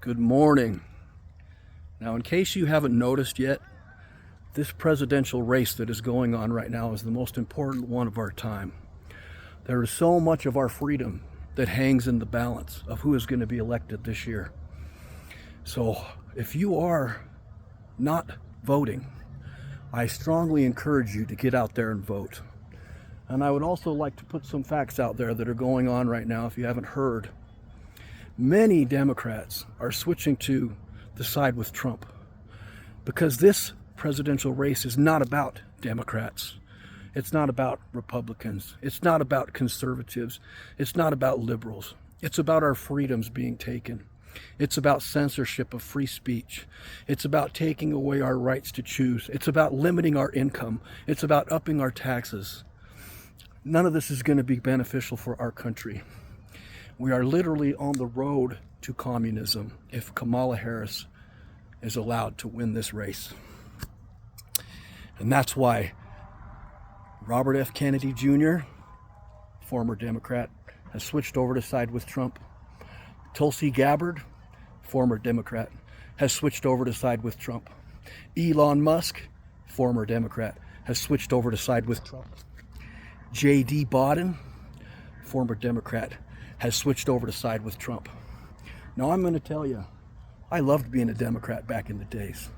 Good morning. Now, in case you haven't noticed yet, this presidential race that is going on right now is the most important one of our time. There is so much of our freedom that hangs in the balance of who is going to be elected this year. So if you are not voting, I strongly encourage you to get out there and vote. And I would also like to put some facts out there that are going on right now if you haven't heard. Many Democrats are switching to the side with Trump because this presidential race is not about Democrats. It's not about Republicans. It's not about conservatives. It's not about liberals. It's about our freedoms being taken. It's about censorship of free speech. It's about taking away our rights to choose. It's about limiting our income. It's about upping our taxes. None of this is going to be beneficial for our country. We are literally on the road to communism if Kamala Harris is allowed to win this race. And that's why Robert F. Kennedy Jr., former Democrat, has switched over to side with Trump. Tulsi Gabbard, former Democrat, has switched over to side with Trump. Elon Musk, former Democrat, has switched over to side with Trump. J.D. Biden, former Democrat, has switched over to side with Trump. Now, I'm going to tell you, I loved being a Democrat back in the days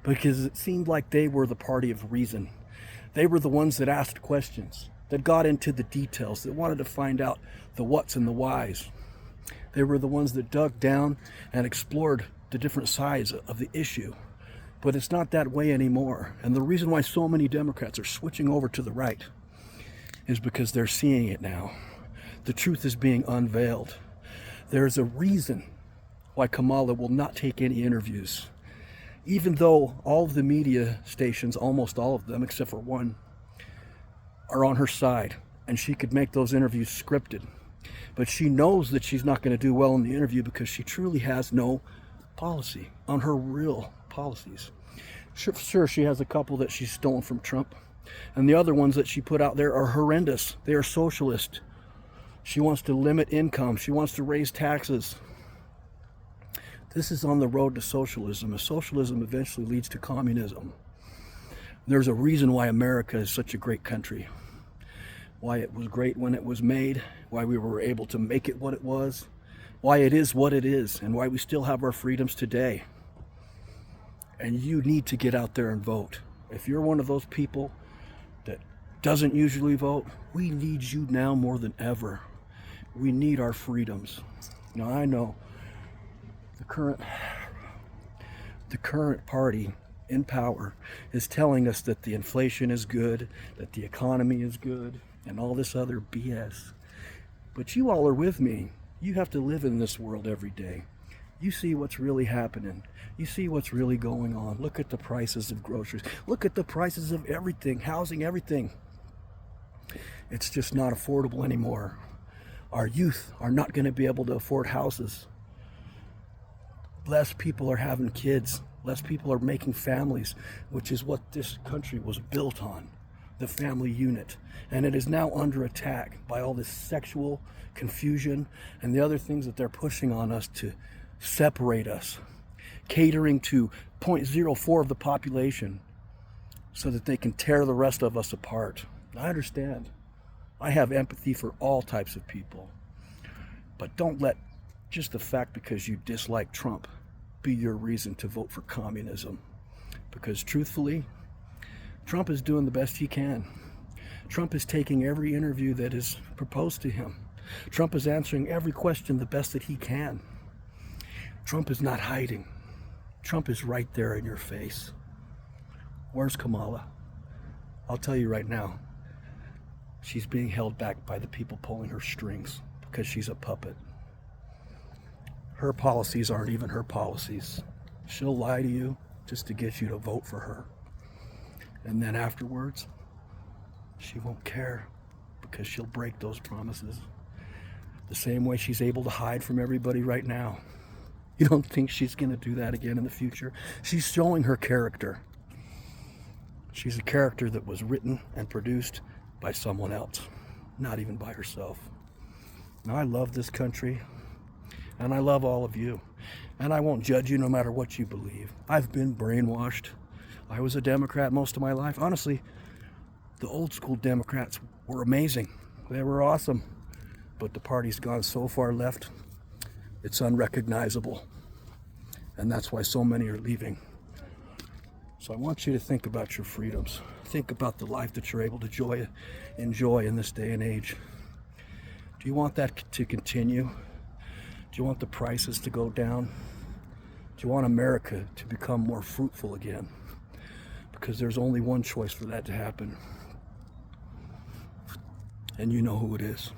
because it seemed like they were the party of reason. They were the ones that asked questions, that got into the details, that wanted to find out the whats and the whys. They were the ones that dug down and explored the different sides of the issue. But it's not that way anymore. And the reason why so many Democrats are switching over to the right is because they're seeing it now. The truth is being unveiled. There's a reason why Kamala will not take any interviews. Even though all of the media stations, almost all of them except for one, are on her side and she could make those interviews scripted. But she knows that she's not going to do well in the interview because she truly has no policy on her real policies. Sure, she has a couple that she's stolen from Trump, and the other ones that she put out there are horrendous. They are socialist. She wants to limit income. She wants to raise taxes. This is on the road to socialism. And socialism eventually leads to communism. There's a reason why America is such a great country. Why it was great when it was made. Why we were able to make it what it was. Why it is what it is. And why we still have our freedoms today. And you need to get out there and vote. If you're one of those people that doesn't usually vote, we need you now more than ever. We need our freedoms. Now, I know the current party in power is telling us that the inflation is good, that the economy is good, and all this other BS. But you all are with me. You have to live in this world every day. You see what's really happening. You see what's really going on. Look at the prices of groceries. Look at the prices of everything, housing, everything. It's just not affordable anymore. Our youth are not going to be able to afford houses. Less people are having kids. Less people are making families, which is what this country was built on, the family unit. And it is now under attack by all this sexual confusion and the other things that they're pushing on us to separate us, catering to 0.04 of the population so that they can tear the rest of us apart. I understand. I have empathy for all types of people. But don't let just the fact because you dislike Trump be your reason to vote for communism. Because truthfully, Trump is doing the best he can. Trump is taking every interview that is proposed to him. Trump is answering every question the best that he can. Trump is not hiding. Trump is right there in your face. Where's Kamala? I'll tell you right now. She's being held back by the people pulling her strings because she's a puppet. Her policies aren't even her policies. She'll lie to you just to get you to vote for her. And then afterwards, she won't care because she'll break those promises. The same way she's able to hide from everybody right now. You don't think she's going to do that again in the future? She's showing her character. She's a character that was written and produced by someone else, not even by herself. Now, I love this country, and I love all of you. And I won't judge you no matter what you believe. I've been brainwashed. I was a Democrat most of my life. Honestly, the old school Democrats were amazing. They were awesome. But the party's gone so far left, it's unrecognizable. And that's why so many are leaving. So I want you to think about your freedoms. Think about the life that you're able to enjoy in this day and age. Do you want that to continue? Do you want the prices to go down? Do you want America to become more fruitful again? Because there's only one choice for that to happen. And you know who it is.